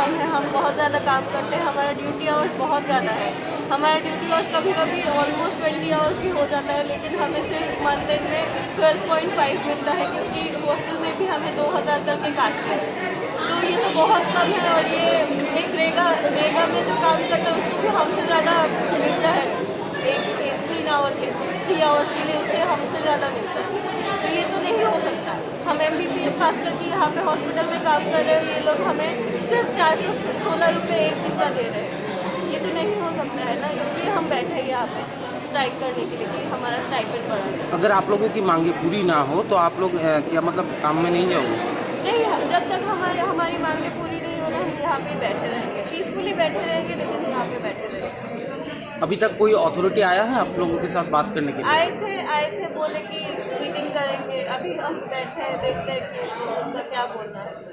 कम है, हम बहुत ज़्यादा काम करते हैं, हमारा ड्यूटी आवर्स बहुत ज़्यादा है। हमारा ड्यूटी आवर्स कभी कभी ऑलमोस्ट 20 आवर्स भी हो जाता है, लेकिन हमें सिर्फ मंथ एंड में 12.5 मिलता है, क्योंकि हॉस्टल में भी हमें 2000 करके काटते हैं। तो ये तो बहुत कम है, और ये एक रेगा में जो काम करता है उसको भी हमसे ज़्यादा मिलता है, एक 3 आवर्स के लिए उससे हमसे ज़्यादा मिलता है। तो ये तो नहीं हो सकता। हम MBBS पास करके यहाँ पे हॉस्पिटल में काम कर रहे हैं, ये लोग हमें सिर्फ 416 रुपये एक दिन का दे रहे हैं। ये तो नहीं हो सकता है ना, इसलिए हम बैठे हैं यहाँ पे स्ट्राइक करने के लिए कि हमारा स्टाइपेंड बढ़ा। अगर आप लोगों की मांगे पूरी ना हो तो आप लोग क्या मतलब काम में नहीं जाओगे? नहीं, जब तक हमारी मांगे पूरी नहीं हो रहा, हम यहाँ पे बैठे रहेंगे, पीसफुली बैठे रहेंगे, लेकिन यहाँ पे बैठे रहेंगे। अभी तक कोई अथॉरिटी आया है आप लोगों के साथ बात करने के लिए? आए थे, बोले कि मीटिंग करेंगे। अभी हम बैठे हैं, देखते हैं कि उनका क्या बोलना है।